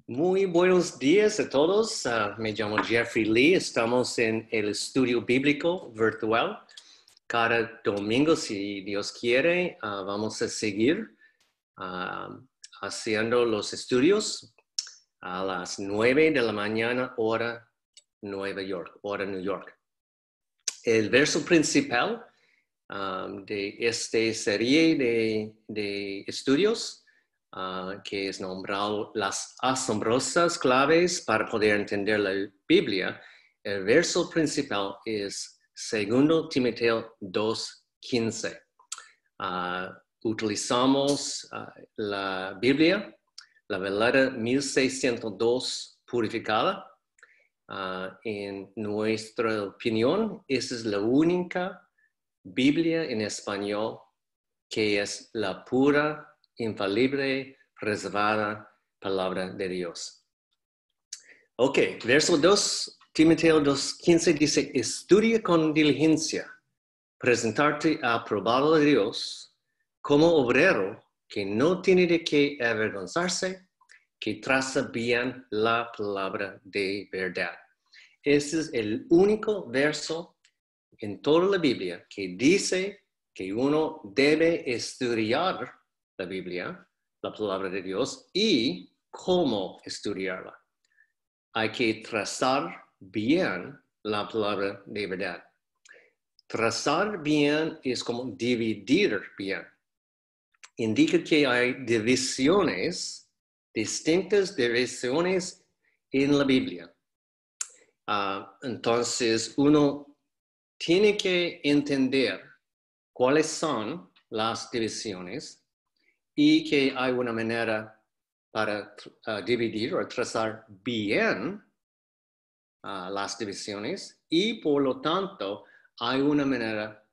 Muy buenos días a todos. Me llamo Jeffrey Lee. Estamos en el estudio bíblico virtual. Cada domingo, si Dios quiere, vamos a seguir haciendo los estudios a las 9 de la mañana, hora Nueva York, hora New York. El verso principal de esta serie de estudios que es nombrado las asombrosas claves para poder entender la Biblia, el verso principal es 2 Timoteo 2:15. Utilizamos la Biblia, la Valera 1602 purificada. En nuestra opinión, esa es la única Biblia en español que es la pura, infalible, reservada palabra de Dios. Ok, verso 2, Timoteo 2:15 dice, estudia con diligencia, presentarte aprobado de Dios como obrero que no tiene de qué avergonzarse, que traza bien la palabra de verdad. Ese es el único verso en toda la Biblia que dice que uno debe estudiar la Biblia, la palabra de Dios, y cómo estudiarla. Hay que trazar bien la palabra de verdad. Trazar bien es como dividir bien. Indica que hay divisiones, distintas divisiones en la Biblia. Entonces, uno tiene que entender cuáles son las divisiones y que hay una manera para dividir o trazar bien las divisiones y por lo tanto hay una manera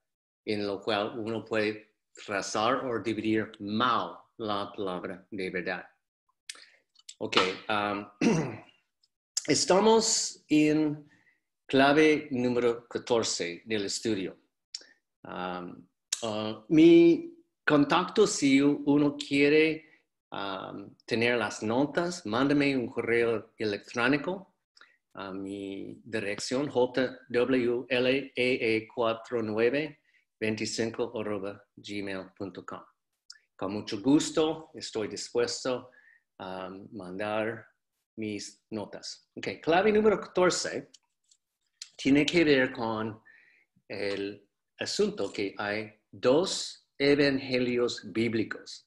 en la cual uno puede trazar o dividir mal la palabra de verdad. Ok, estamos en clave número 14 del estudio. Mi contacto, si uno quiere tener las notas, mándame un correo electrónico a mi dirección jwlee4925@gmail.com. Con mucho gusto estoy dispuesto a mandar mis notas. Ok, clave número 14 tiene que ver con el asunto que hay dos evangelios bíblicos.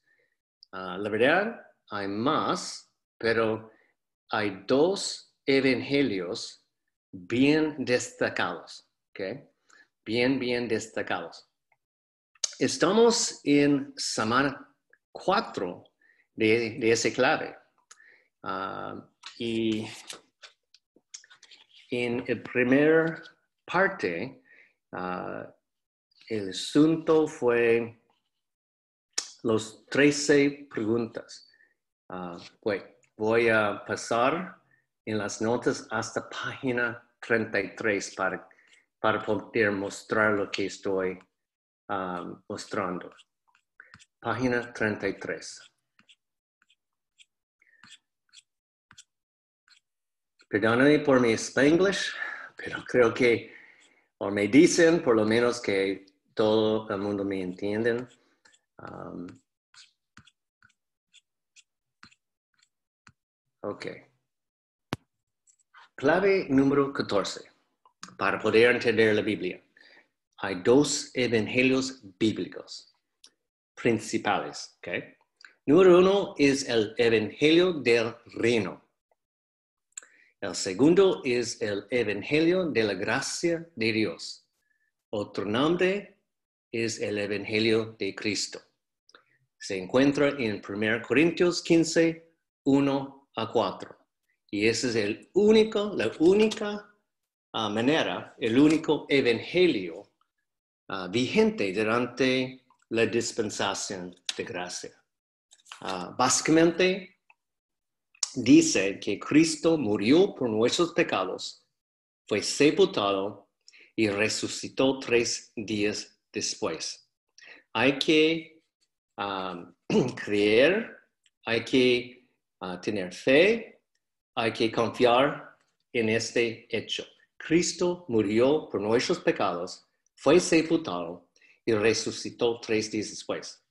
La verdad, hay más, pero hay dos evangelios bien destacados, ¿ok? Bien destacados. Estamos en semana 4 de ese clave. Y en la primera parte, el asunto fue los 13 preguntas. Voy a pasar en las notas hasta página 33 para poder mostrar lo que estoy mostrando. Página 33. Perdóname por mi Spanglish, pero creo que, o me dicen por lo menos que todo el mundo me entiende. Ok. Clave número 14. Para poder entender la Biblia, hay dos evangelios bíblicos principales. ¿Okay? Número 1 es el evangelio del reino. El segundo es el evangelio de la gracia de Dios. Otro nombre es el evangelio de Cristo. Se encuentra en 1 Corintios 15, 1-4. Y ese es la única manera, el único evangelio vigente durante la dispensación de gracia. Básicamente dice que Cristo murió por nuestros pecados, fue sepultado y resucitó 3 días después. Hay que creer, hay que tener fe hay que confiar en este hecho. Cristo murió por nuestros pecados, fue sepultado y resucitó 3 días después.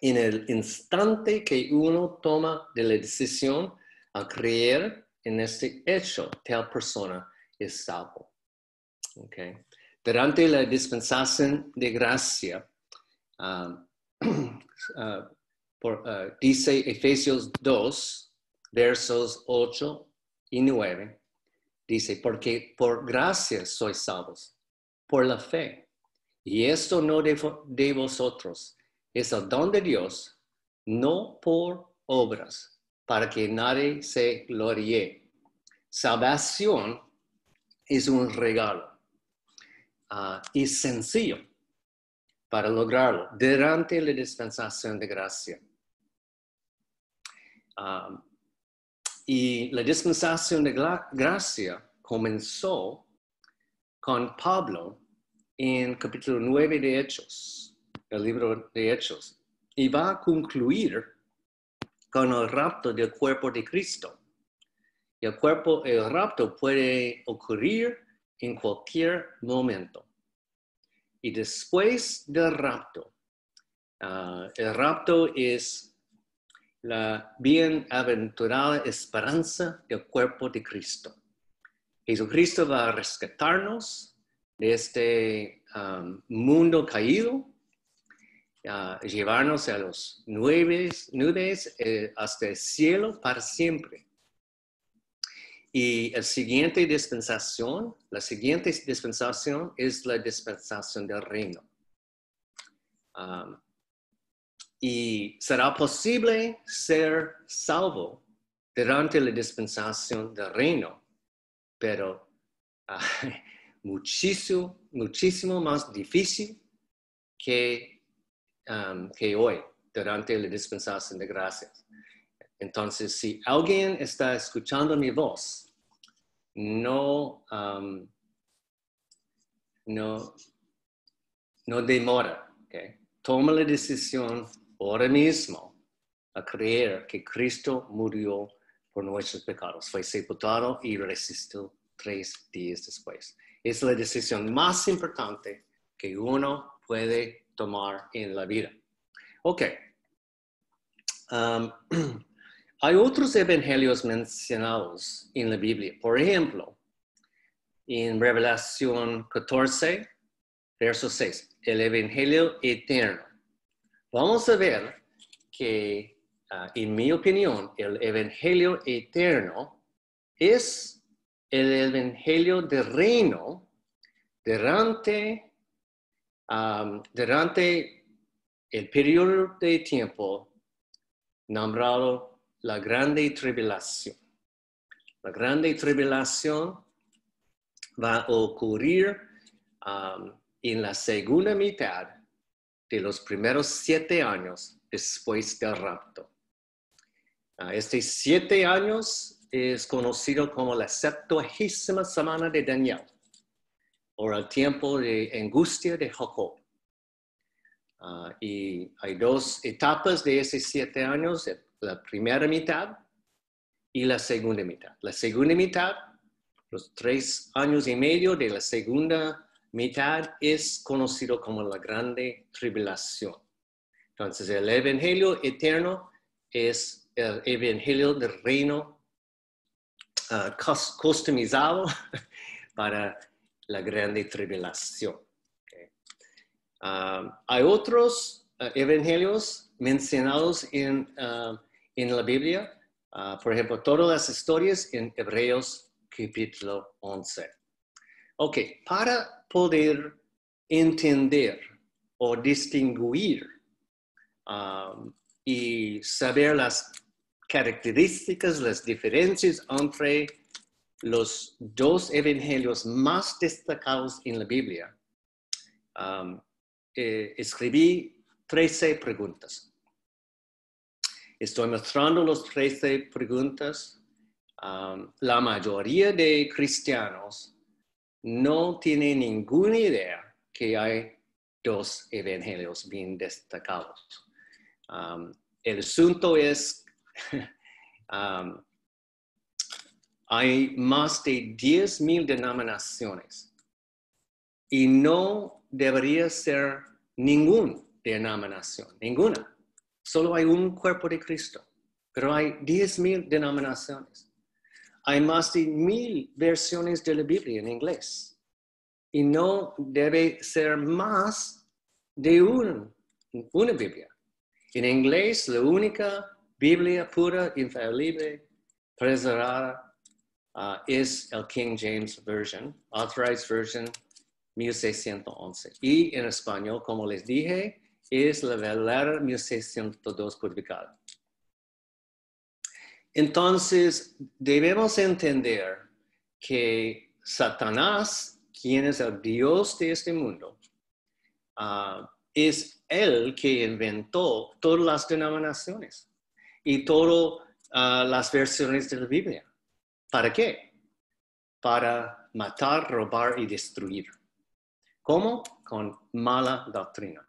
En el instante que uno toma de la decisión a creer en este hecho, tal persona es salvo. Okay. Durante la dispensación de gracia, dice Efesios 2, versos 8 y 9, dice, porque por gracia sois salvos, por la fe. Y esto no de vosotros, es el don de Dios, no por obras, para que nadie se gloríe. Salvación es un regalo y sencillo para lograrlo durante la dispensación de gracia. Y la dispensación de gracia comenzó con Pablo en capítulo 9 de Hechos, el libro de Hechos, y va a concluir con el rapto del cuerpo de Cristo. Y el rapto puede ocurrir en cualquier momento. Y después del rapto, el rapto es la bienaventurada esperanza del cuerpo de Cristo. Jesucristo va a rescatarnos de este mundo caído, llevarnos a los nubes hasta el cielo para siempre. Y la siguiente dispensación es la dispensación del reino. Y será posible ser salvo durante la dispensación del reino, pero muchísimo más difícil que hoy, durante la dispensación de gracias. Entonces, si alguien está escuchando mi voz, no demora, ¿okay? Toma la decisión ahora mismo a creer que Cristo murió por nuestros pecados, fue sepultado y resucitó 3 días después. Es la decisión más importante que uno puede tomar en la vida. Ok. Hay otros evangelios mencionados en la Biblia. Por ejemplo, en Revelación 14, verso 6, el evangelio eterno. Vamos a ver que, en mi opinión, el evangelio eterno es el evangelio del reino durante el periodo de tiempo nombrado la Grande Tribulación. La Grande Tribulación va a ocurrir en la segunda mitad de los primeros 7 años después del rapto. Estos 7 años es conocido como la 70ª semana de Daniel, o el tiempo de angustia de Jacob. Y hay 2 etapas de esos 7 años, la primera mitad y la segunda mitad. La segunda mitad, los 3 años y medio de la segunda mitad es conocido como la Grande Tribulación. Entonces, el Evangelio eterno es el Evangelio del reino customizado para la Grande Tribulación. Okay. Hay otros evangelios mencionados en la Biblia, por ejemplo, todas las historias en Hebreos capítulo 11. Ok, para poder entender o distinguir y saber las características, las diferencias entre los 2 evangelios más destacados en la Biblia, escribí 13 preguntas. Estoy mostrando las 13 preguntas. La mayoría de cristianos no tienen ninguna idea que hay 2 evangelios bien destacados. El asunto es hay más de 10,000 denominaciones y no debería ser ninguna denominación, ninguna. Solo hay un cuerpo de Cristo, pero hay 10,000 denominaciones. Hay más de 1,000 versiones de la Biblia en inglés y no debe ser más de una Biblia. En inglés, la única Biblia pura, infalible, preservada, es el King James Version, Authorized Version 1611. Y en español, como les dije, es la Valera 1602 codificada. Entonces, debemos entender que Satanás, quien es el Dios de este mundo, es él que inventó todas las denominaciones y todas las versiones de la Biblia. ¿Para qué? Para matar, robar y destruir. ¿Cómo? Con mala doctrina.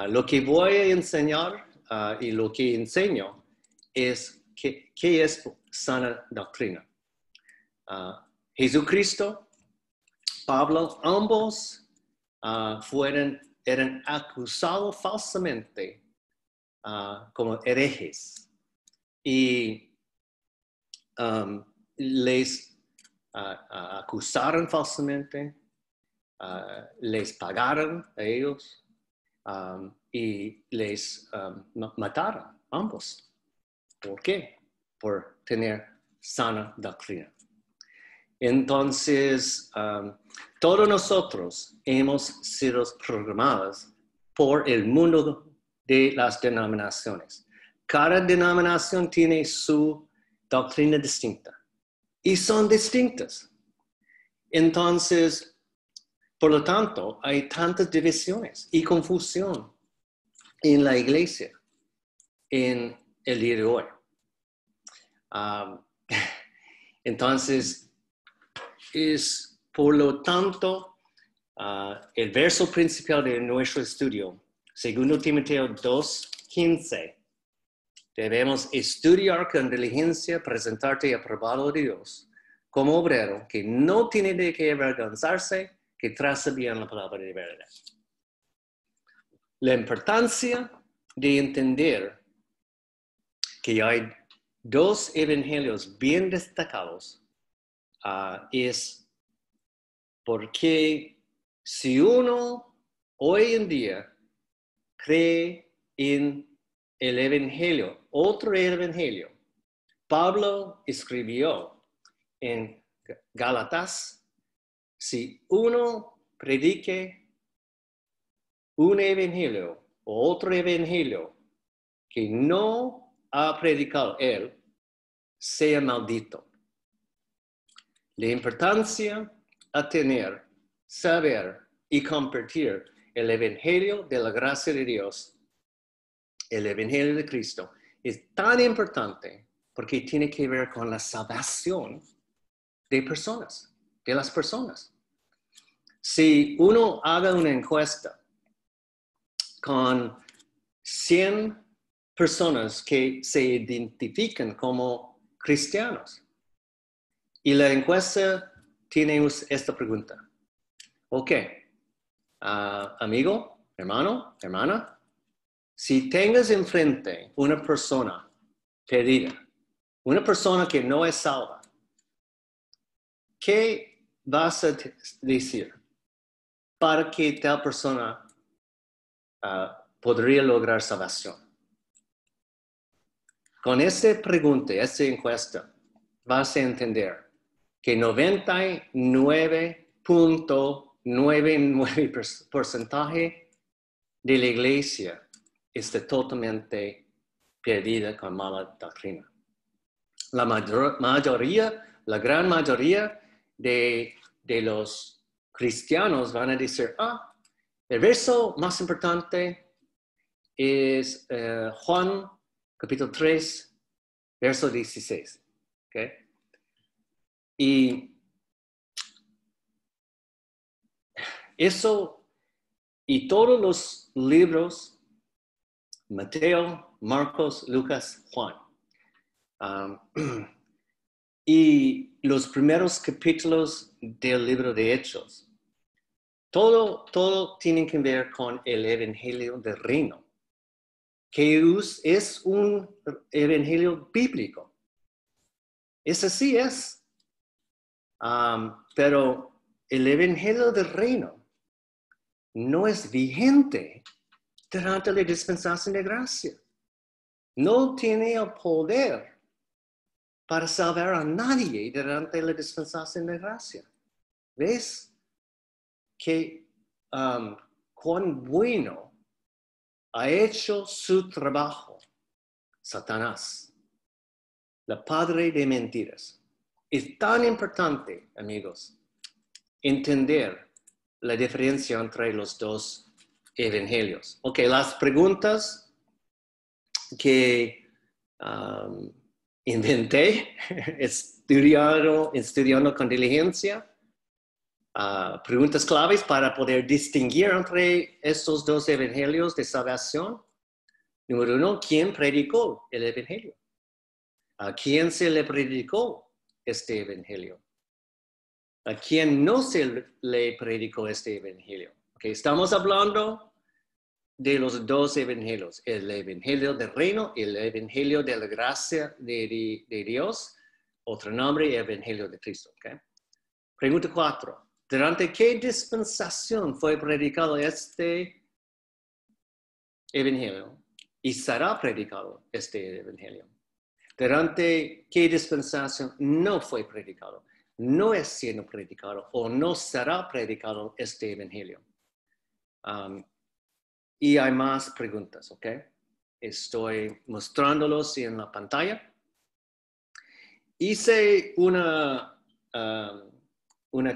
Lo que voy a enseñar y lo que enseño es qué es sana doctrina. Jesucristo, Pablo, ambos eran acusados falsamente como herejes y les acusaron falsamente, les pagaron a ellos y les mataron ambos. ¿Por qué? Por tener sana doctrina. Entonces, todos nosotros hemos sido programados por el mundo de las denominaciones. Cada denominación tiene su doctrina distinta y son distintas. Entonces, por lo tanto, hay tantas divisiones y confusión en la iglesia en el día de hoy. Entonces, es por lo tanto el verso principal de nuestro estudio, 2 Timoteo 2:15. Debemos estudiar con diligencia, presentarte aprobado de Dios como obrero que no tiene de qué avergonzarse, que traza bien la palabra de verdad. La importancia de entender que hay dos evangelios bien destacados es porque si uno hoy en día cree en el evangelio, otro evangelio, Pablo escribió en Gálatas, si uno predique un evangelio o otro evangelio que no ha predicado él, sea maldito. La importancia a tener, saber y compartir el evangelio de la gracia de Dios, el evangelio de Cristo, es tan importante porque tiene que ver con la salvación de personas, de las personas. Si uno haga una encuesta con 100 personas que se identifican como cristianos, y la encuesta tiene esta pregunta. Ok, amigo, hermano, hermana, si tengas enfrente una persona perdida, una persona que no es salva, ¿qué vas a decir para que tal persona podría lograr salvación? Con esta pregunta, esta encuesta, vas a entender que 99.99% de la iglesia está totalmente perdida con mala doctrina. La gran mayoría de los cristianos van a decir, el verso más importante es Juan capítulo 3, verso 16. ¿Okay? Y eso, y todos los libros, Mateo, Marcos, Lucas, Juan, y los primeros capítulos del libro de Hechos. Todo tiene que ver con el evangelio del reino, que es un evangelio bíblico. Ese sí es. Pero el evangelio del reino no es vigente durante la dispensación de gracia. No tiene el poder para salvar a nadie durante la dispensación de gracia. ¿Ves? Que cuán bueno ha hecho su trabajo Satanás, la padre de mentiras. Es tan importante, amigos, entender la diferencia entre los dos evangelios. Ok, las preguntas que inventé, estudiando con diligencia, preguntas claves para poder distinguir entre estos dos evangelios de salvación. Número 1, ¿quién predicó el evangelio? ¿A quién se le predicó este evangelio? ¿A quién no se le predicó este evangelio? Okay, estamos hablando de los dos evangelios, el evangelio del reino y el evangelio de la gracia de Dios, otro nombre, evangelio de Cristo. Okay. Pregunta 4. ¿Durante qué dispensación fue predicado este evangelio? Y será predicado este evangelio. ¿Durante qué dispensación no fue predicado? No es siendo predicado o no será predicado este evangelio. Y hay más preguntas, ¿ok? Estoy mostrándolos en la pantalla. Hice una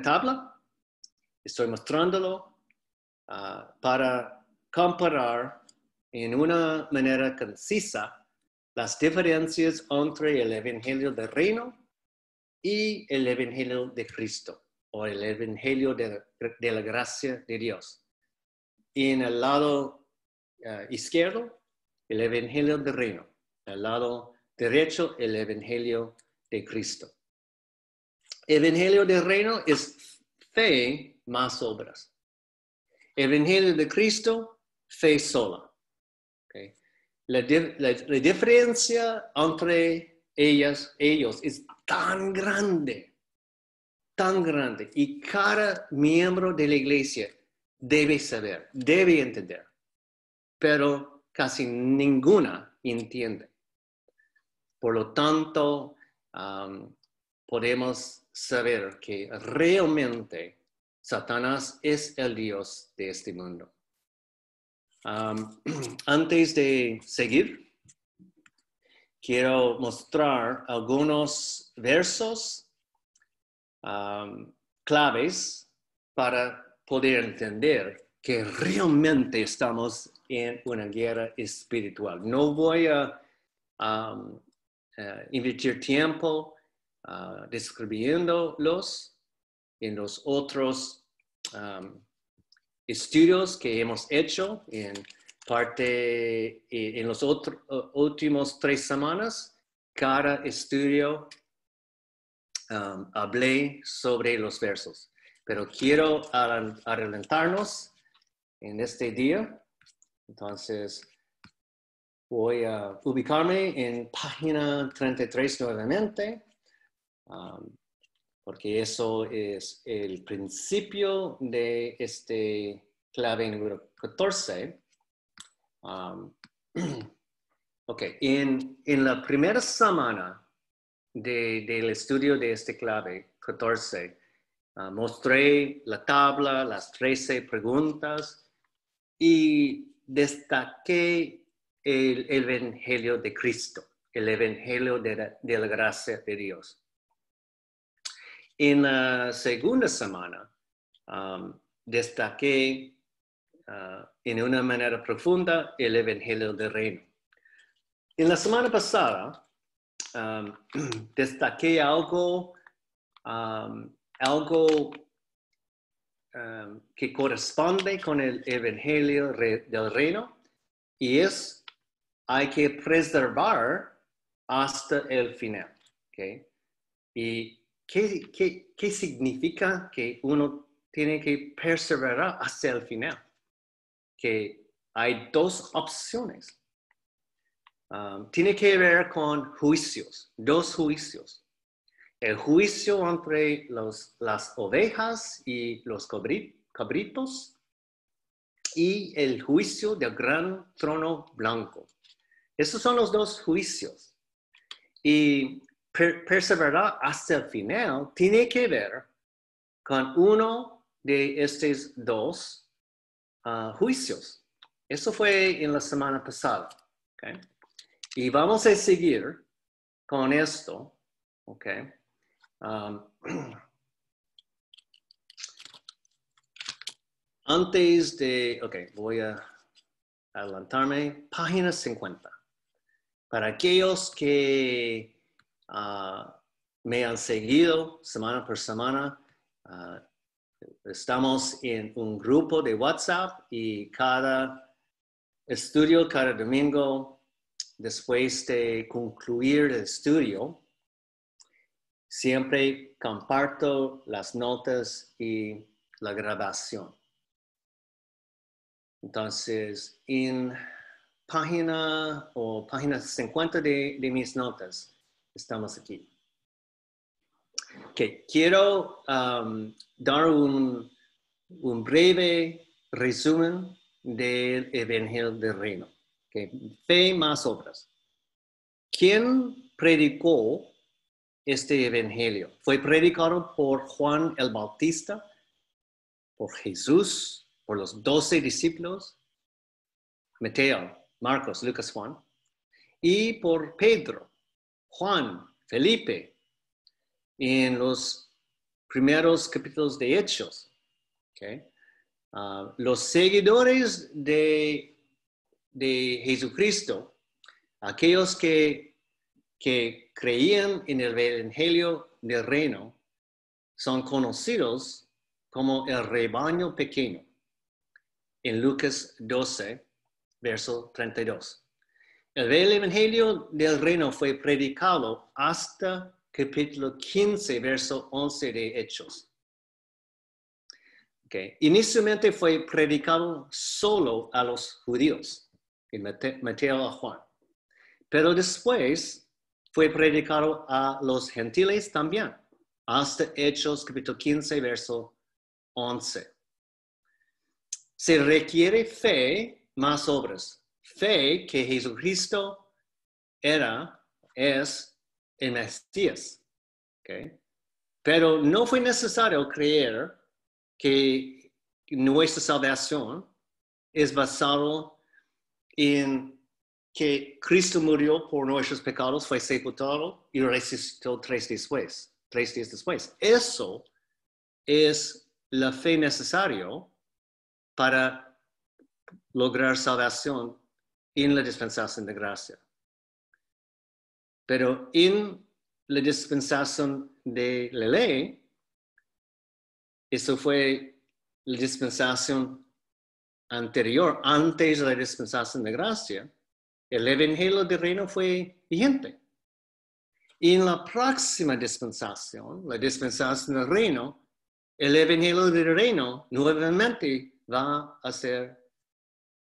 tabla. Estoy mostrándolo para comparar en una manera concisa las diferencias entre el evangelio del reino y el evangelio de Cristo o el evangelio de la gracia de Dios. Y en el lado izquierdo, el evangelio del reino. Al lado derecho, el evangelio de Cristo. El evangelio del reino es fe más obras. El evangelio de Cristo, fe sola. Okay. La diferencia entre ellos es tan grande, y cada miembro de la iglesia debe saber, debe entender, pero casi ninguna entiende. Por lo tanto, podemos saber que realmente Satanás es el Dios de este mundo. Antes de seguir, quiero mostrar algunos versos claves para poder entender que realmente estamos en una guerra espiritual. No voy a invertir tiempo describiéndolos en los otros estudios que hemos hecho en los últimos 3 semanas. Cada estudio hablé sobre los versos, pero quiero adelantarnos en este día. Entonces, voy a ubicarme en página 33 nuevamente, porque eso es el principio de este clave número 14. Ok, en la primera semana del estudio de este clave 14, mostré la tabla, las 13 preguntas y destaqué el evangelio de Cristo, el evangelio de la gracia de Dios. En la segunda semana, destaqué en una manera profunda el evangelio del reino. En la semana pasada, destaqué algo que corresponde con el evangelio del reino, y hay que preservar hasta el final. ¿Okay? ¿Y qué significa que uno tiene que perseverar hasta el final? Que hay dos opciones. Tiene que ver con juicios, dos juicios. El juicio entre las ovejas y los cabritos y el juicio del gran trono blanco. Esos son los dos juicios. Y perseverar hasta el final tiene que ver con uno de estos dos juicios. Eso fue en la semana pasada. ¿Okay? Y vamos a seguir con esto. ¿Okay? Antes de, voy a adelantarme, página 50. Para aquellos que me han seguido semana por semana, estamos en un grupo de WhatsApp y cada estudio, cada domingo, después de concluir el estudio, siempre comparto las notas y la grabación. Entonces, en página 50 de mis notas, estamos aquí. Okay. Quiero dar un breve resumen del Evangelio del Reino. Okay. Fe más obras. ¿Quién predicó este Evangelio? ¿Fue predicado por Juan el Bautista? ¿Por Jesús? ¿Por los 12 discípulos? Mateo, Marcos, Lucas, Juan. Y por Pedro, Juan, Felipe, en los primeros capítulos de Hechos. Okay. Los seguidores de Jesucristo, aquellos que creían en el Evangelio del Reino, son conocidos como el rebaño pequeño. En Lucas 12, verso 32. El Evangelio del Reino fue predicado hasta capítulo 15, verso 11 de Hechos. Okay. Inicialmente fue predicado solo a los judíos, en Mateo a Juan. Pero después fue predicado a los gentiles también, hasta Hechos capítulo 15, verso 11. Se requiere fe más obras. Fe que Jesucristo es el Mesías. Okay. Pero no fue necesario creer que nuestra salvación es basado en que Cristo murió por nuestros pecados, fue sepultado y resucitó 3 días después. Eso es la fe necesaria para lograr salvación en la dispensación de gracia. Pero en la dispensación de la ley, eso fue la dispensación anterior, antes de la dispensación de gracia, el Evangelio del Reino fue vigente. Y en la próxima dispensación, la dispensación del Reino, el Evangelio del Reino nuevamente va a ser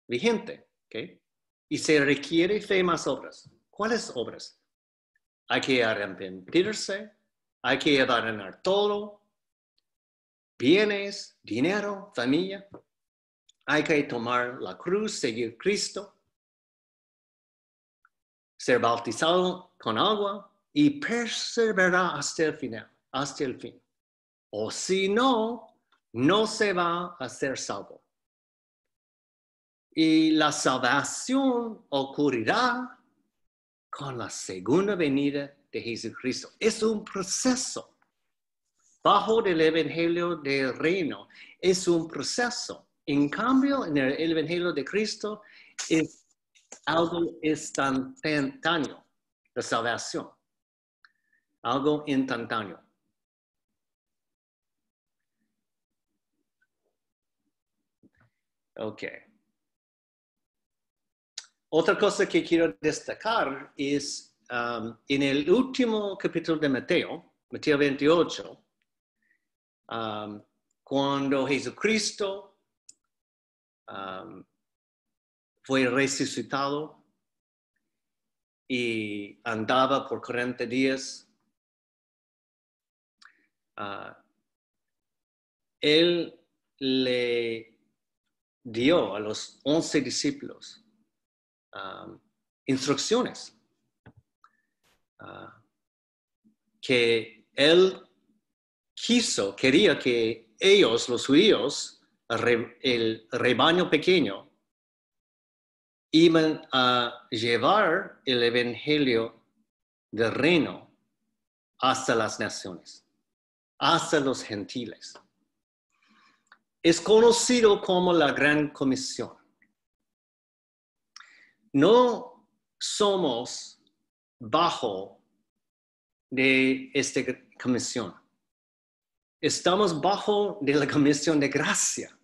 vigente. ¿Okay? Y se requiere fe más obras. ¿Cuáles obras? Hay que arrepentirse, hay que abandonar todo, bienes, dinero, familia. Hay que tomar la cruz, seguir Cristo, ser bautizado con agua y perseverar hasta el final, hasta el fin. O si no, no se va a ser salvo. Y la salvación ocurrirá con la segunda venida de Jesucristo. Es un proceso. Bajo el Evangelio del Reino es un proceso. En cambio, en el Evangelio de Cristo es algo instantáneo, la salvación. Algo instantáneo. Ok. Otra cosa que quiero destacar es en el último capítulo de Mateo, Mateo 28, cuando Jesucristo fue resucitado y andaba por 40 días, él le dio a los 11 discípulos instrucciones que él quería que ellos, los judíos, el rebaño pequeño, iban a llevar el evangelio del reino hasta las naciones, hasta los gentiles. Es conocido como la Gran Comisión. No somos bajo de esta comisión. Estamos bajo de la comisión de gracia.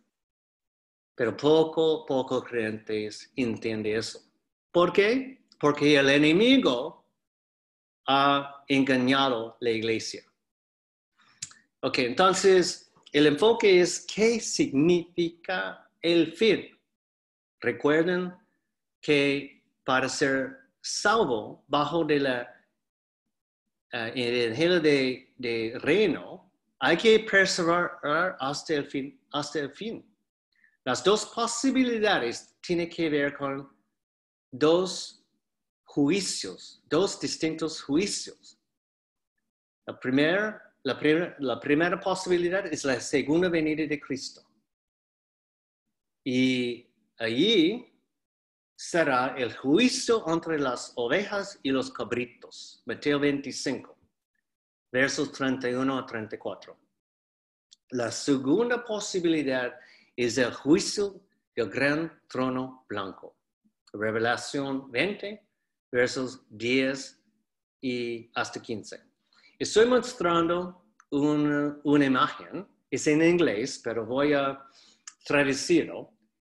Pero poco creyentes entienden eso. ¿Por qué? Porque el enemigo ha engañado la iglesia. Ok, entonces el enfoque es ¿qué significa el fin? Recuerden que para ser salvo bajo de el evangelio de reino, hay que perseverar hasta el fin. Las dos posibilidades tienen que ver con dos juicios, dos distintos juicios. La primera posibilidad es la segunda venida de Cristo. Y allí será el juicio entre las ovejas y los cabritos. Mateo 25, versos 31 a 34. La segunda posibilidad es el juicio del gran trono blanco. Revelación 20, versos 10 y hasta 15. Estoy mostrando una imagen, es en inglés, pero voy a traducirlo.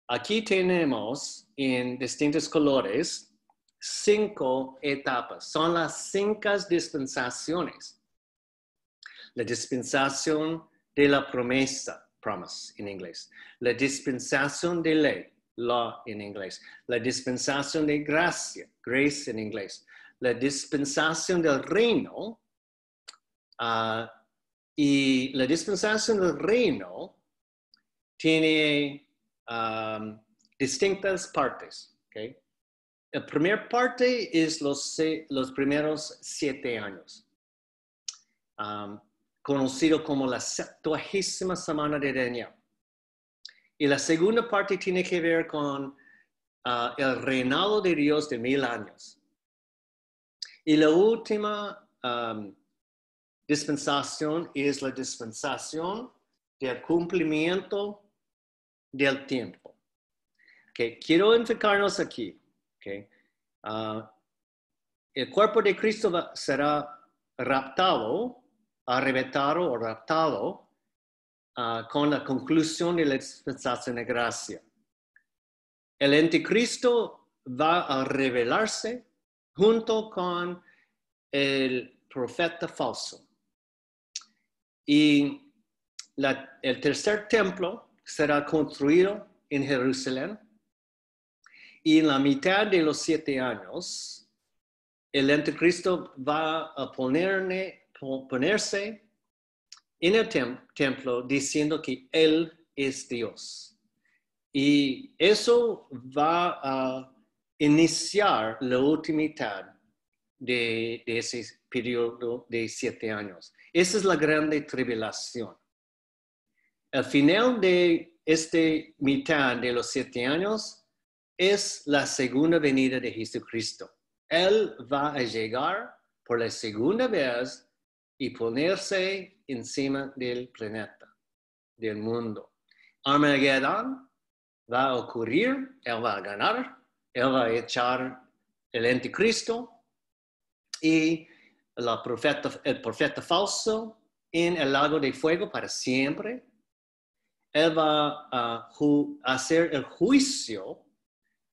Aquí tenemos en distintos colores 5 etapas. Son las 5 dispensaciones. La dispensación de la promesa, promise en inglés. La dispensación de ley, law en inglés. La dispensación de gracia, grace en inglés. La dispensación del reino. Y la dispensación del reino tiene distintas partes. ¿Okay? La primera parte es los primeros 7 años. Conocido como la 70ª semana de Daniel. Y la segunda parte tiene que ver con el reinado de Dios de 1000 años. Y la última dispensación es la dispensación del cumplimiento del tiempo. Okay. Quiero enfocarnos aquí. Okay. El cuerpo de Cristo será raptado, arrebatado o raptado con la conclusión de la dispensación de gracia. El anticristo va a revelarse junto con el profeta falso. Y el tercer templo será construido en Jerusalén. Y en la mitad de los 7 años, el anticristo va a ponerse en el templo diciendo que Él es Dios. Y eso va a iniciar la última mitad de ese periodo de 7 años. Esa es la grande tribulación. Al final de esta mitad de los 7 años es la segunda venida de Jesucristo. Él va a llegar por la segunda vez y ponerse encima del planeta, del mundo. Armagedón va a ocurrir, Él va a ganar, Él va a echar el anticristo y el profeta falso en el lago de fuego para siempre. Él va a hacer el juicio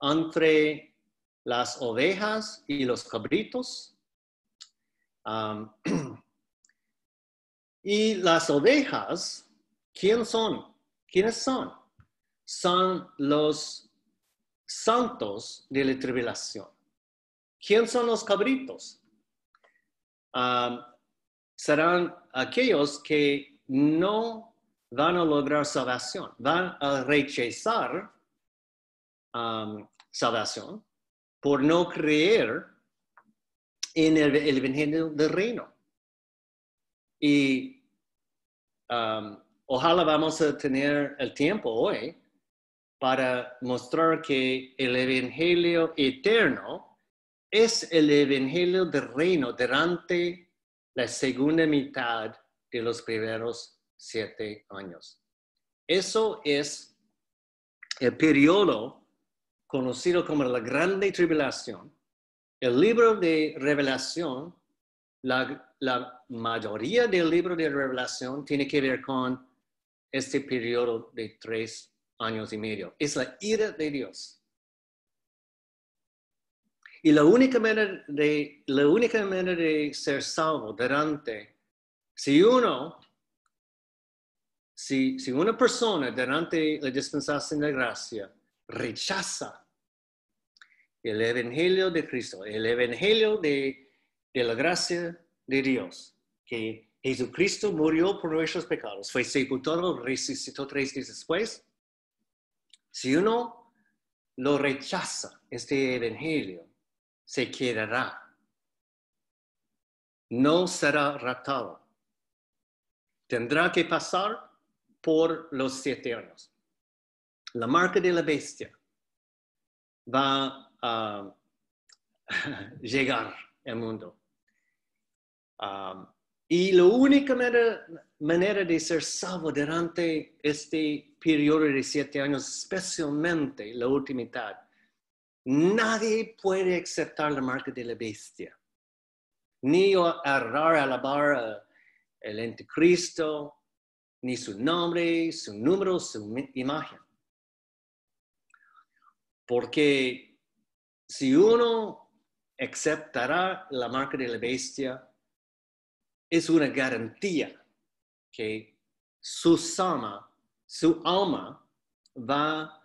entre las ovejas y los cabritos. Y las ovejas, ¿quiénes son? ¿Quiénes son? Son los santos de la tribulación. ¿Quiénes son los cabritos? Serán aquellos que no van a lograr salvación, van a rechazar salvación por no creer en el evangelio del reino. Y ojalá vamos a tener el tiempo hoy para mostrar que el evangelio eterno es el evangelio del reino durante la segunda mitad de los primeros 7 años. Eso es el periodo conocido como la Grande Tribulación. El libro de Revelación, la mayoría del libro de Revelación tiene que ver con este periodo de 3 años y medio. Es la ira de Dios. Y la única manera de ser salvo si una persona durante la dispensación de gracia rechaza el evangelio de Cristo, el evangelio de la gracia de Dios, que Jesucristo murió por nuestros pecados, fue sepultado, resucitó 3 días después. Si uno lo rechaza, este evangelio, se quedará. No será raptado. Tendrá que pasar por los 7 años. La marca de la bestia va a llegar al mundo. Y la única manera de ser salvo durante este periodo de 7 años, especialmente la última mitad, nadie puede aceptar la marca de la bestia, ni adorar, alabar el anticristo, ni su nombre, su número, su imagen. Porque si uno aceptará la marca de la bestia, es una garantía que su alma va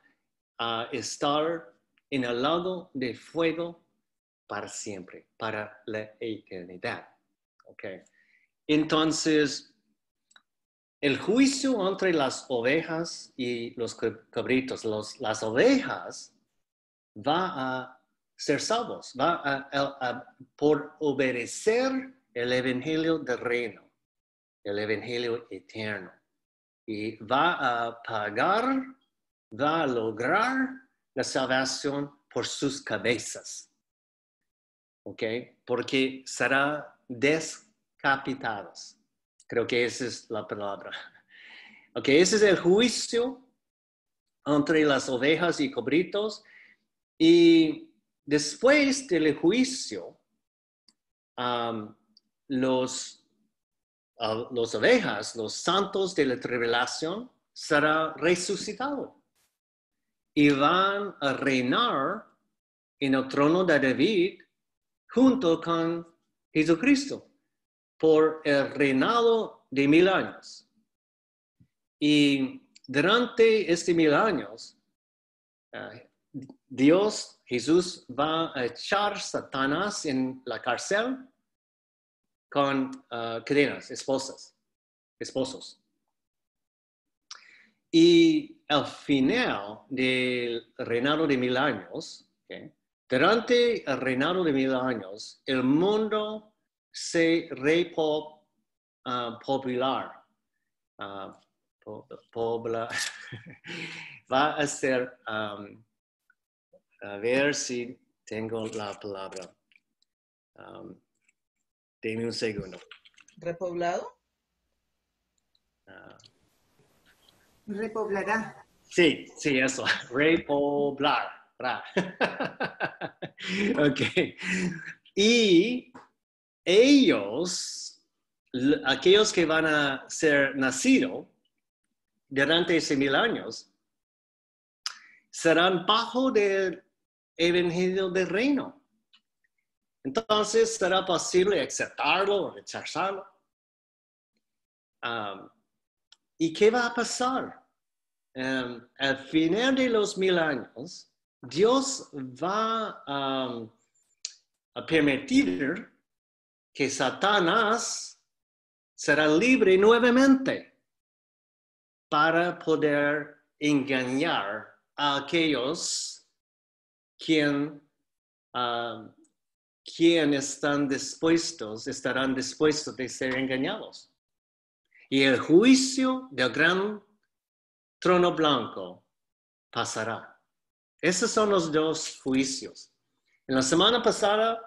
a estar en el lago de fuego para siempre, para la eternidad. Okay. Entonces, el juicio entre las ovejas y los cabritos, las ovejas va a ser salvos, por obedecer el evangelio del reino, el evangelio eterno. Y va a pagar, va a lograr la salvación por sus cabezas. ¿Ok? Porque será descapitados. Creo que esa es la palabra. Ok, ese es el juicio entre las ovejas y cabritos. Y después del juicio, los ovejas, los santos de la tribulación, serán resucitados y van a reinar en el trono de David junto con Jesucristo por el reinado de 1000 años. Y durante 1000 años, Jesús va a echar a Satanás en la cárcel con cadenas, esposos. Y al final del reinado de 1000 años, durante el reinado de 1000 años, el mundo se popular. Va a ser, a ver si tengo la palabra. Deme un segundo. ¿Repoblado? Repoblará. Sí, eso. Repoblar. Ok. Y ellos, aquellos que van a ser nacidos durante 1000 años, serán bajo del evangelio del reino. Entonces será posible aceptarlo o rechazarlo. ¿Y qué va a pasar? Al final de los 1000 años, Dios va a permitir que Satanás será libre nuevamente para poder engañar a aquellos quien estarán dispuestos de ser engañados. Y el juicio del gran trono blanco pasará. Esos son los dos juicios. En la semana pasada,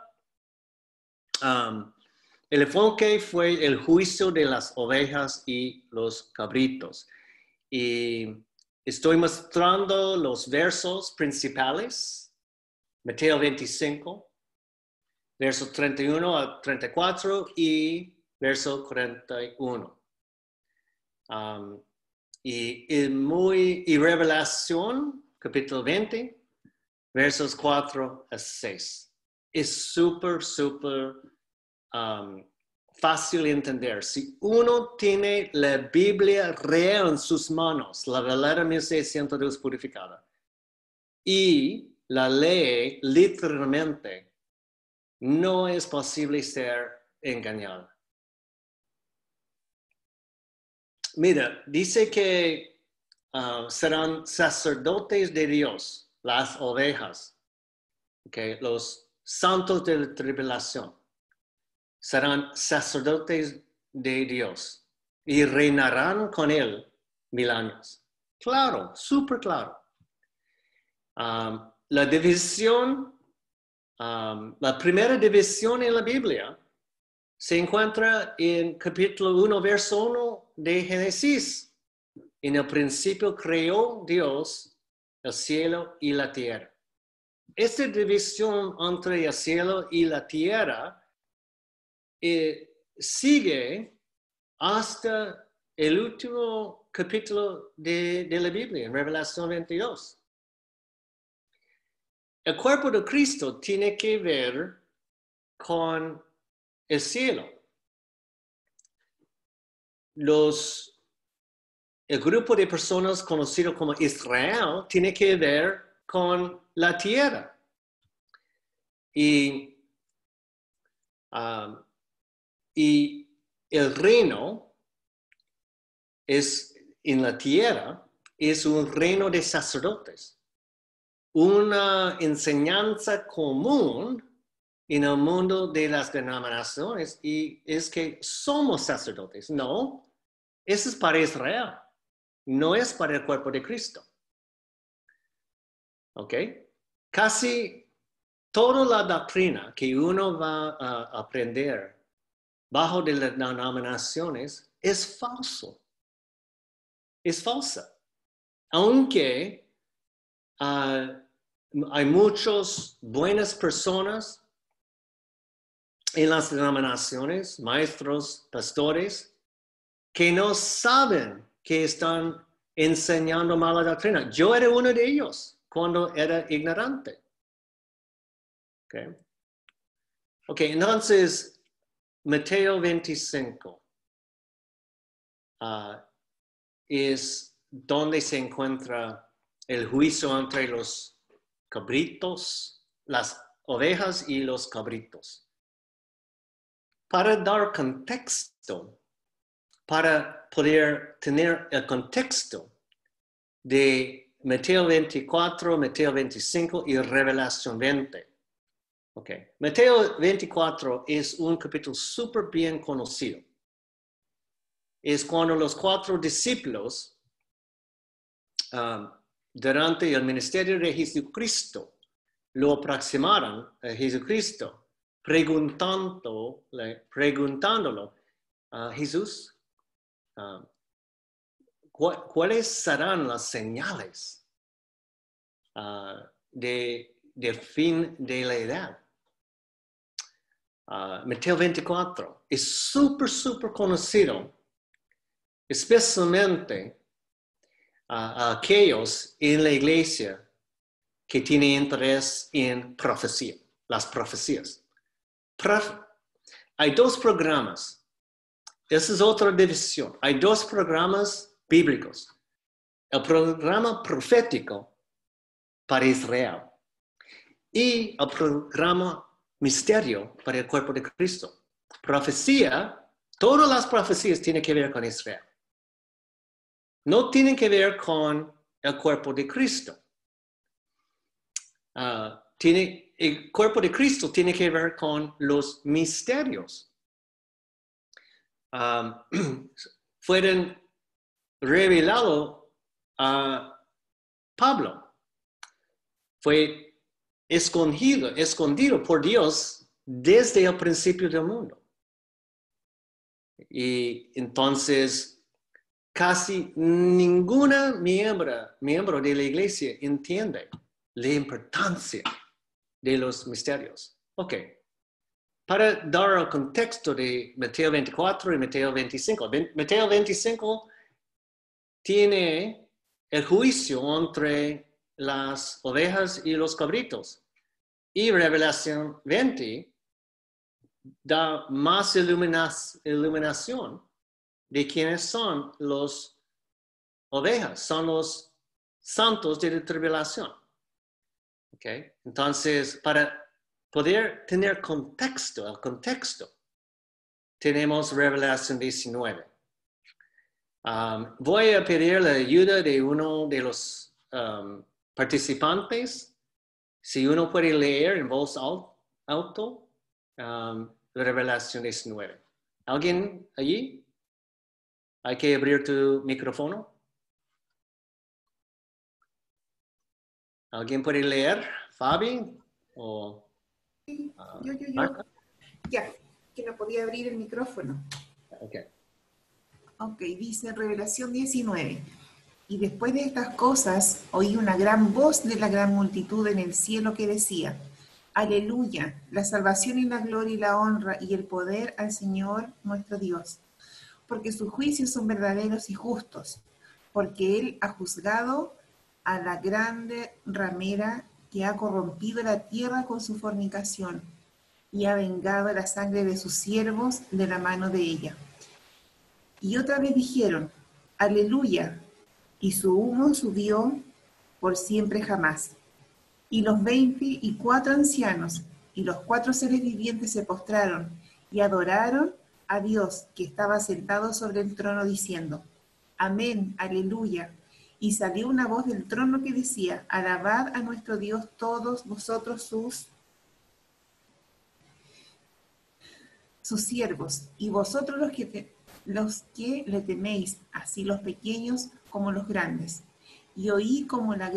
el enfoque fue el juicio de las ovejas y los cabritos. Y estoy mostrando los versos principales. Mateo 25, versos 31 a 34 y verso 41. Y Revelación, capítulo 20, versos 4 a 6. Es súper fácil de entender. Si uno tiene la Biblia real en sus manos, la Valera 1602 purificada, y la lee literalmente, no es posible ser engañado. Mira, dice que serán sacerdotes de Dios, las ovejas, okay, los santos de la tribulación. Serán sacerdotes de Dios y reinarán con él 1000 años. Claro, súper claro. La división, la primera división en la Biblia se encuentra en capítulo 1, verso 1 de Génesis. En el principio creó Dios el cielo y la tierra. Esta división entre el cielo y la tierra sigue hasta el último capítulo de la Biblia, en Revelación 22. El cuerpo de Cristo tiene que ver con el cielo. El grupo de personas conocido como Israel tiene que ver con la tierra. Y el reino en la tierra es un reino de sacerdotes. Una enseñanza común en el mundo de las denominaciones y es que somos sacerdotes. No, eso es para Israel. No es para el cuerpo de Cristo. ¿Ok? Casi toda la doctrina que uno va a aprender bajo de las denominaciones es falso. Es falsa. Aunque hay muchas buenas personas en las denominaciones, maestros, pastores, que no saben que están enseñando mala doctrina. Yo era uno de ellos cuando era ignorante. Ok, entonces, Mateo 25 es donde se encuentra el juicio entre los cabritos, las ovejas y los cabritos. Para dar contexto, para poder tener el contexto de Mateo 24, Mateo 25 y Revelación 20. Okay. Mateo 24 es un capítulo súper bien conocido. Es cuando los 4 discípulos, durante el ministerio de Jesucristo, lo aproximaron a Jesucristo, preguntándolo a Jesús, ¿cuáles serán las señales del fin de la edad? Mateo 24 es súper conocido, especialmente a aquellos en la iglesia que tienen interés en profecía, las profecías. Hay 2 programas esa es otra división. Hay dos programas bíblicos. El programa profético para Israel y el programa misterio para el cuerpo de Cristo. Profecía, todas las profecías tienen que ver con Israel. No tienen que ver con el cuerpo de Cristo. El cuerpo de Cristo tiene que ver con los misterios. Fueron revelados a Pablo. Fue escondido por Dios desde el principio del mundo. Y entonces casi ninguna miembro de la iglesia entiende la importancia de los misterios. Ok. Para dar el contexto de Mateo 24 y Mateo 25. Mateo 25 tiene el juicio entre las ovejas y los cabritos. Y Revelación 20 da más iluminación de quiénes son los ovejas, son los santos de la tribulación. Okay. Entonces, para poder tener el contexto, tenemos Revelación 19. Voy a pedir la ayuda de uno de los participantes. Si uno puede leer en voz alto, Revelación 19. ¿Alguien allí? Hay que abrir tu micrófono. ¿Alguien puede leer? ¿Fabi? ¿O Yo. Ya, que no podía abrir el micrófono. Okay. Ok, dice Revelación 19. Y después de estas cosas, oí una gran voz de la gran multitud en el cielo que decía: Aleluya, la salvación y la gloria y la honra y el poder al Señor nuestro Dios, porque sus juicios son verdaderos y justos, porque Él ha juzgado a la grande ramera que ha corrompido la tierra con su fornicación, y ha vengado la sangre de sus siervos de la mano de ella. Y otra vez dijeron: Aleluya, y su humo subió por siempre jamás. Y los 24 ancianos y los 4 seres vivientes se postraron y adoraron a Dios que estaba sentado sobre el trono, diciendo: Amén, aleluya. Y salió una voz del trono que decía: Alabad a nuestro Dios todos vosotros sus siervos, y vosotros los que le teméis, así los pequeños como los grandes. Y oí como la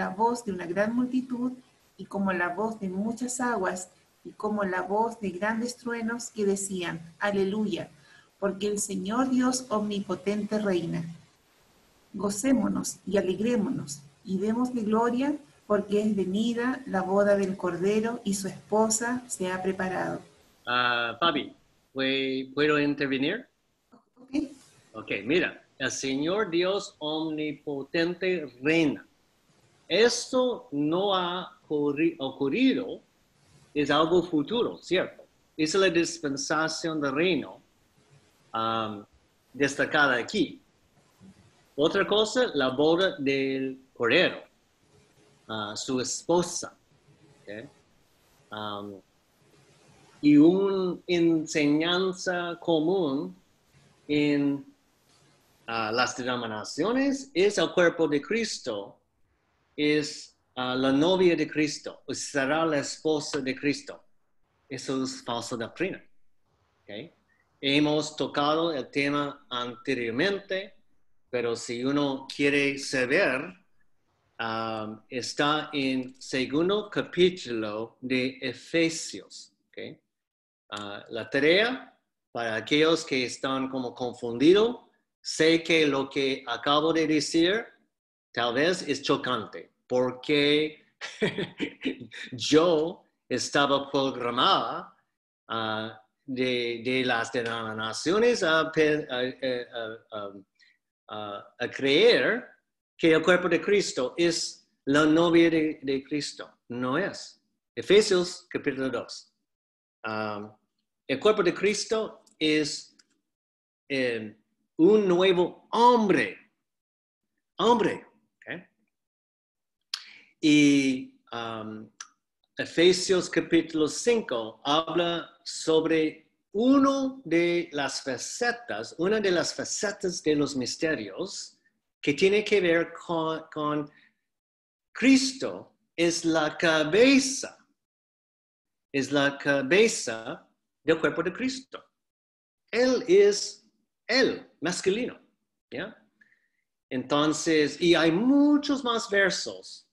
voz de una gran multitud, y como la voz de muchas aguas, y como la voz de grandes truenos que decían: Aleluya, porque el Señor Dios omnipotente reina. Gocémonos y alegrémonos, y démosle gloria, porque es venida la boda del Cordero, y su esposa se ha preparado. Fabi, ¿puedo intervenir? Ok, mira, el Señor Dios omnipotente reina. Esto no ha ocurrido, es algo futuro, ¿cierto? Es la dispensación del reino destacada aquí. Otra cosa, la boda del Cordero, su esposa. Okay? Y una enseñanza común en las denominaciones es el cuerpo de Cristo, es la novia de Cristo, será la esposa de Cristo. Eso es falsa doctrina. Okay? Hemos tocado el tema anteriormente, pero si uno quiere saber, está en segundo capítulo de Efesios. Okay? La tarea para aquellos que están como confundidos, sé que lo que acabo de decir tal vez es chocante, porque yo estaba programada de las denominaciones a creer que el cuerpo de Cristo es la novia de Cristo. No es. Efesios capítulo 2. El cuerpo de Cristo es un nuevo hombre. ¿Okay? Y Efesios capítulo 5 habla sobre una de las facetas de los misterios que tiene que ver con Cristo. Es la cabeza del cuerpo de Cristo. Él es masculino. ¿Ya? Entonces, y hay muchos más versos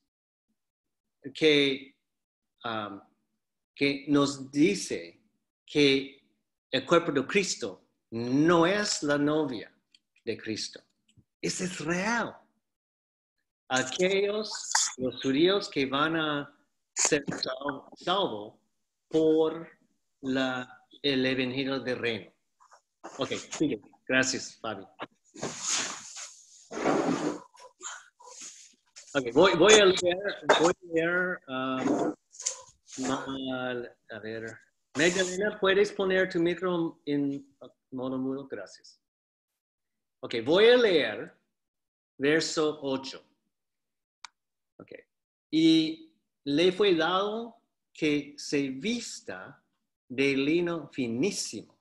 que nos dice que el cuerpo de Cristo no es la novia de Cristo. Es real. Los judíos que van a ser salvos por el evangelio del reino. Ok, sigue. Gracias, Fabi. Ok, voy a leer a ver. Magdalena, ¿puedes poner tu micro en modo mudo? Gracias. Ok, voy a leer verso 8. Ok. Y le fue dado que se vista de lino finísimo,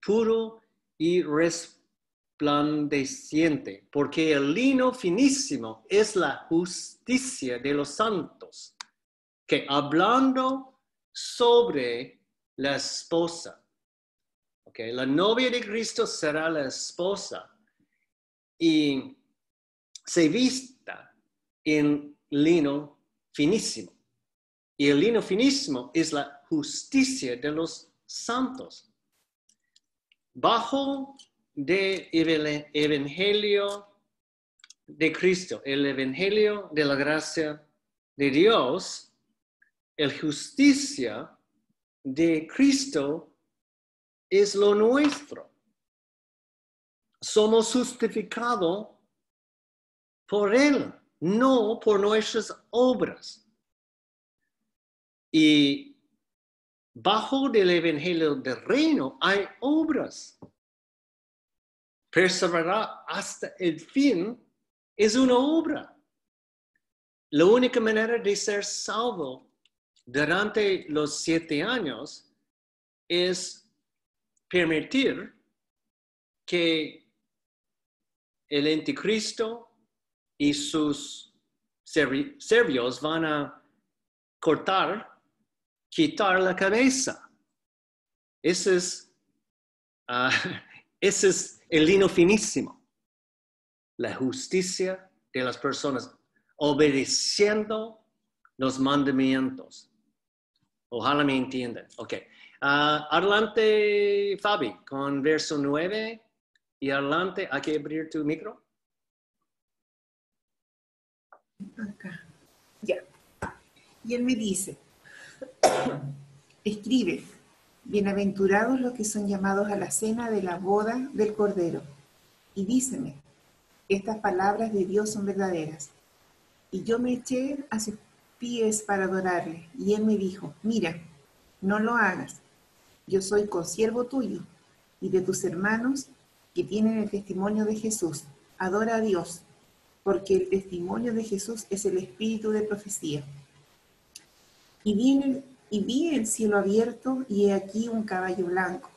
puro y resplandeciente, porque el lino finísimo es la justicia de los santos, que hablando sobre la esposa, okay, la novia de Cristo será la esposa, y se vista en lino finísimo. Y el lino finísimo es la justicia de los santos. Bajo del evangelio de Cristo, el evangelio de la gracia de Dios, la justicia de Cristo es lo nuestro. Somos justificados por Él, no por nuestras obras. Y bajo del evangelio del reino hay obras. Perseverar hasta el fin es una obra. La única manera de ser salvo durante los 7 años es permitir que el anticristo y sus servios van a quitar la cabeza. Ese es el lino finísimo. La justicia de las personas obedeciendo los mandamientos. Ojalá me entiendan. Ok. Adelante, Fabi, con verso 9. Y adelante, hay que abrir tu micro. Acá. Ya. Y él me dice, escribe, bienaventurados los que son llamados a la cena de la boda del Cordero. Y díceme, estas palabras de Dios son verdaderas. Y yo me eché a sus pies para adorarle. Y él me dijo, mira, no lo hagas. Yo soy consiervo tuyo y de tus hermanos que tienen el testimonio de Jesús. Adora a Dios, porque el testimonio de Jesús es el espíritu de profecía. Y vi el cielo abierto, y he aquí un caballo blanco.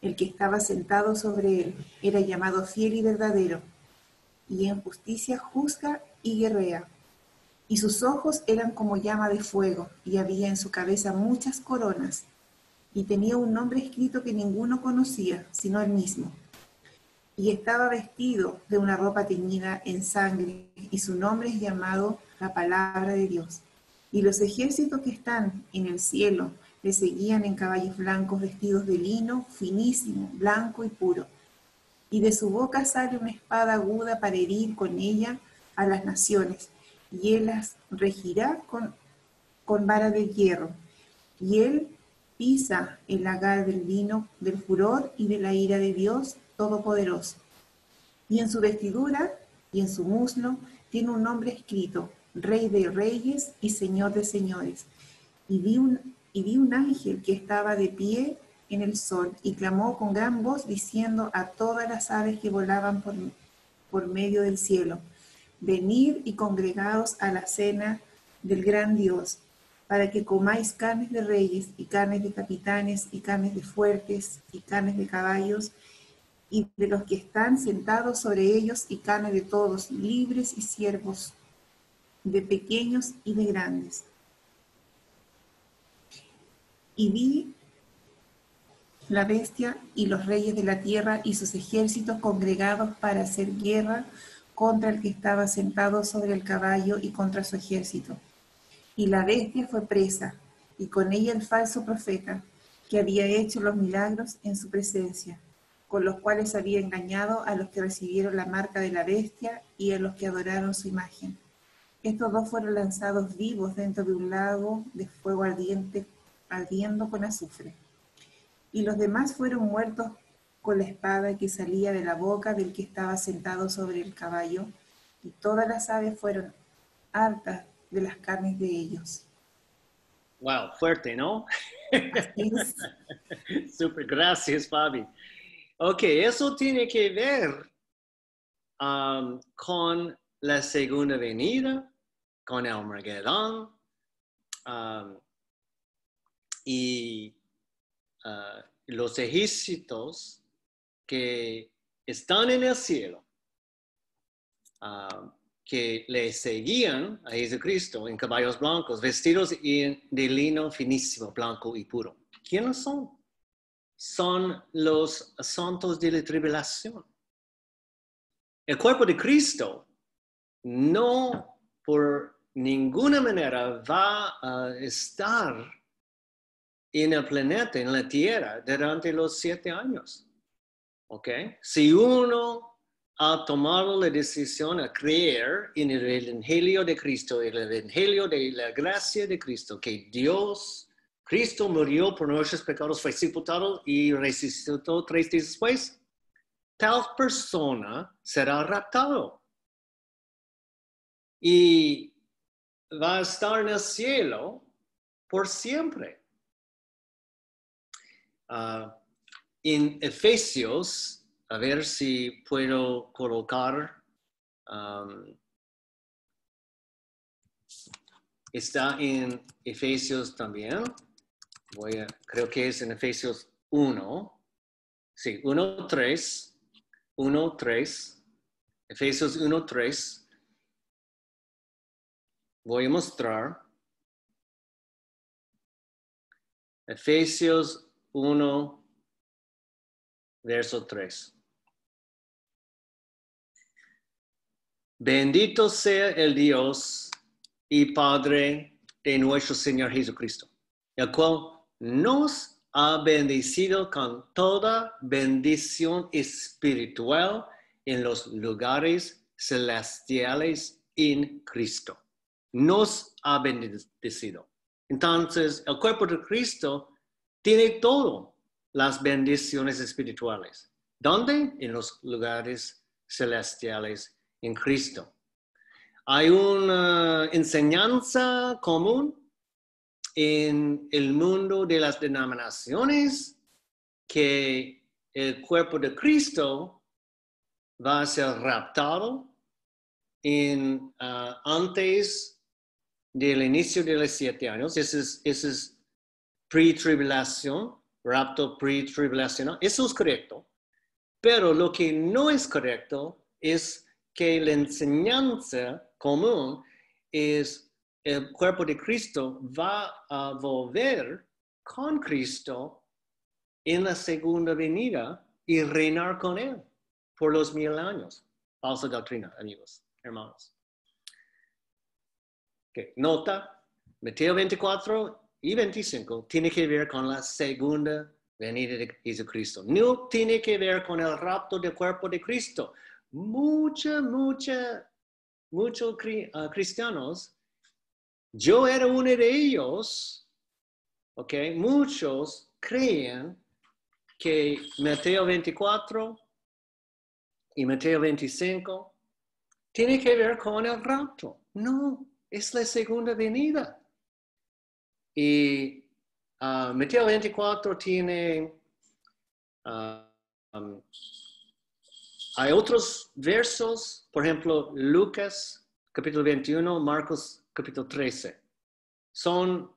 El que estaba sentado sobre él era llamado Fiel y Verdadero, y en justicia juzga y guerrea. Y sus ojos eran como llama de fuego, y había en su cabeza muchas coronas, y tenía un nombre escrito que ninguno conocía, sino él mismo. Y estaba vestido de una ropa teñida en sangre, y su nombre es llamado la Palabra de Dios. Y los ejércitos que están en el cielo le seguían en caballos blancos vestidos de lino finísimo, blanco y puro. Y de su boca sale una espada aguda para herir con ella a las naciones, y él las regirá con vara de hierro. Y él pisa el lagar del vino, del furor y de la ira de Dios Todopoderoso. Y en su vestidura y en su muslo tiene un nombre escrito, Rey de Reyes y Señor de Señores. Y vi un ángel que estaba de pie en el sol y clamó con gran voz diciendo a todas las aves que volaban por medio del cielo: venid y congregaos a la cena del gran Dios, para que comáis carnes de reyes y carnes de capitanes y carnes de fuertes y carnes de caballos y de los que están sentados sobre ellos y carne de todos, libres y siervos, de pequeños y de grandes. Y vi la bestia y los reyes de la tierra y sus ejércitos congregados para hacer guerra contra el que estaba sentado sobre el caballo y contra su ejército. Y la bestia fue presa, y con ella el falso profeta, que había hecho los milagros en su presencia, con los cuales había engañado a los que recibieron la marca de la bestia y a los que adoraron su imagen. Estos dos fueron lanzados vivos dentro de un lago de fuego ardiente, ardiendo con azufre. Y los demás fueron muertos con la espada que salía de la boca del que estaba sentado sobre el caballo, y todas las aves fueron hartas de las carnes de ellos. Wow, fuerte, ¿no? Así es. Super, gracias, Fabi. Ok, eso tiene que ver con la segunda venida, con el Armagedón, y los ejércitos que están en el cielo, que le seguían a Jesucristo en caballos blancos, vestidos de lino finísimo, blanco y puro. ¿Quiénes son? Son los santos de la tribulación. El cuerpo de Cristo no por ninguna manera va a estar en el planeta, en la tierra, durante los 7 años. ¿Ok? Si uno ha tomado la decisión de creer en el Evangelio de Cristo, el Evangelio de la gracia de Cristo, que Cristo murió por nuestros pecados, fue sepultado y resucitó 3 días después, tal persona será raptado. Y va a estar en el cielo por siempre. En Efesios, a ver si puedo colocar, está en Efesios también. Creo que es en Efesios 1. Sí, 1:3. 1:3. Efesios 1:3. Voy a mostrar. Efesios 1, verso 3. Bendito sea el Dios y Padre de nuestro Señor Jesucristo, el cual nos ha bendecido con toda bendición espiritual en los lugares celestiales en Cristo. Nos ha bendecido. Entonces, el cuerpo de Cristo tiene todas las bendiciones espirituales. ¿Dónde? En los lugares celestiales en Cristo. Hay una enseñanza común en el mundo de las denominaciones que el cuerpo de Cristo va a ser raptado antes del inicio de los 7 años. Ese es pre-tribulación, rapto pre-tribulacional. Eso es correcto. Pero lo que no es correcto es que la enseñanza común es el cuerpo de Cristo va a volver con Cristo en la segunda venida y reinar con él por los 1000 años. Falsa doctrina, amigos, hermanos. Okay. Nota, Mateo 24 y 25 tiene que ver con la segunda venida de Jesucristo. No tiene que ver con el rapto del cuerpo de Cristo. Muchos cristianos, yo era uno de ellos, ¿ok? Muchos creen que Mateo 24 y Mateo 25 tiene que ver con el rapto. No, es la segunda venida. Y Mateo 24 tiene... hay otros versos, por ejemplo, Lucas capítulo 21, Marcos capítulo 13. Son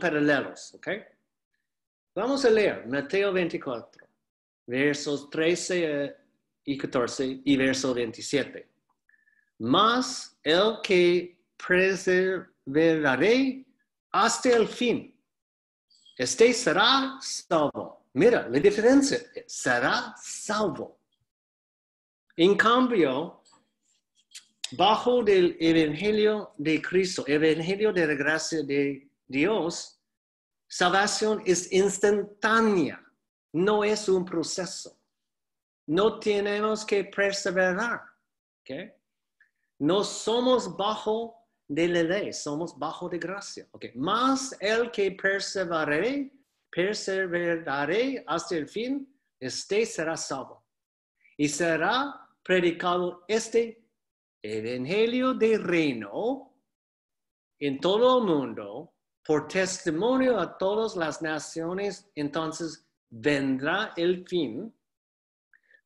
paralelos, ¿ok? Vamos a leer Mateo 24, versos 13 y 14 y verso 27. Mas el que perseveraré hasta el fin, este será salvo. Mira, la diferencia, será salvo. En cambio, bajo del Evangelio de Cristo, Evangelio de la gracia de Dios, salvación es instantánea, no es un proceso. No tenemos que perseverar, ¿ok? No somos bajo de la ley, somos bajo de gracia, ¿ok? Mas el que perseveraré hasta el fin, este será salvo. Y será predicado este Evangelio del reino en todo el mundo por testimonio a todas las naciones, entonces vendrá el fin,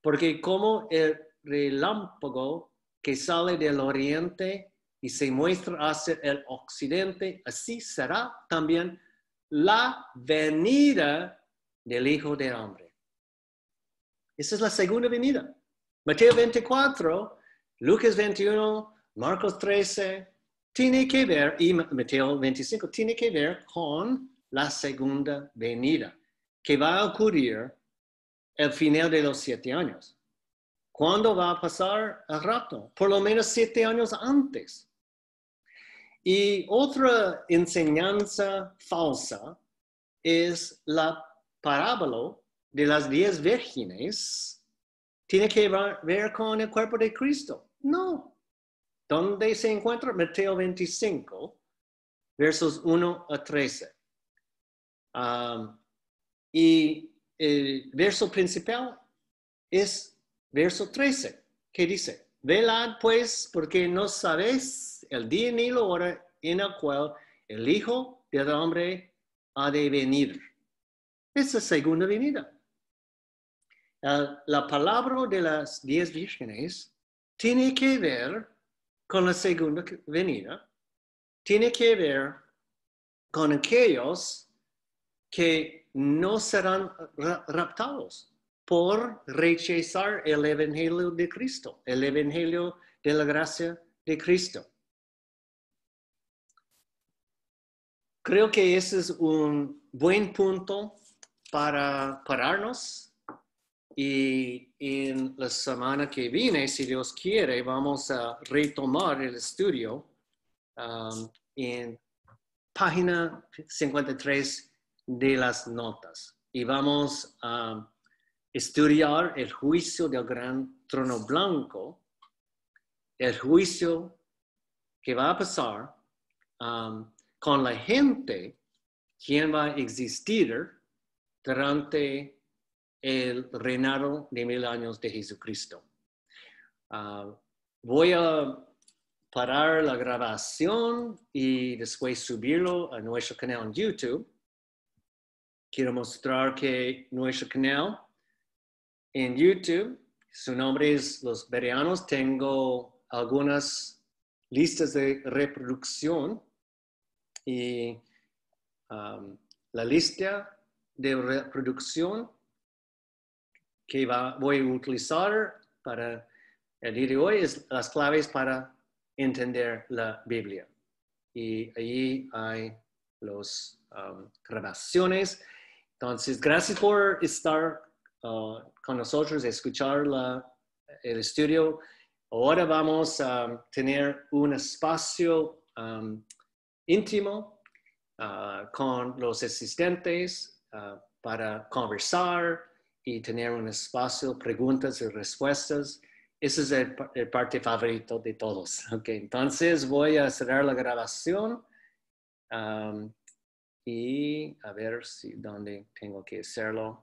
porque como el relámpago que sale del oriente y se muestra hacia el occidente, así será también la venida del Hijo del Hombre. Esa es la segunda venida. Mateo 24, Lucas 21, Marcos 13, tiene que ver, y Mateo 25, tiene que ver con la segunda venida, que va a ocurrir al final de los 7 años. ¿Cuándo va a pasar el rapto? Por lo menos 7 años antes. Y otra enseñanza falsa es la parábola de las 10 vírgenes. ¿Tiene que ver con el cuerpo de Cristo? No. ¿Dónde se encuentra? Mateo 25, versos 1 a 13. Y el verso principal es verso 13, que dice, velad pues, porque no sabéis el día ni la hora en el cual el Hijo del Hombre ha de venir. Es la segunda venida. La palabra de las 10 vírgenes tiene que ver con la segunda venida, tiene que ver con aquellos que no serán raptados por rechazar el Evangelio de Cristo, el Evangelio de la gracia de Cristo. Creo que ese es un buen punto para pararnos. Y en la semana que viene, si Dios quiere, vamos a retomar el estudio en página 53 de las notas. Y vamos a estudiar el juicio del gran trono blanco, el juicio que va a pasar con la gente, quien va a existir durante el reinado de 1000 años de Jesucristo. Voy a parar la grabación y después subirlo a nuestro canal en YouTube. Quiero mostrar que nuestro canal en YouTube, su nombre es Los Bereanos. Tengo algunas listas de reproducción y la lista de reproducción que voy a utilizar para el día de hoy es las claves para entender la Biblia. Y ahí hay las grabaciones. Entonces, gracias por estar con nosotros, escuchar el estudio. Ahora vamos a tener un espacio íntimo con los asistentes para conversar y tener un espacio, preguntas y respuestas. Esa es el parte favorito de todos. Okay, entonces voy a cerrar la grabación y a ver dónde tengo que hacerlo.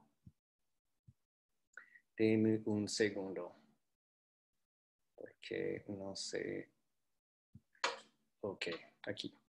Deme un segundo, porque no sé. Ok, aquí.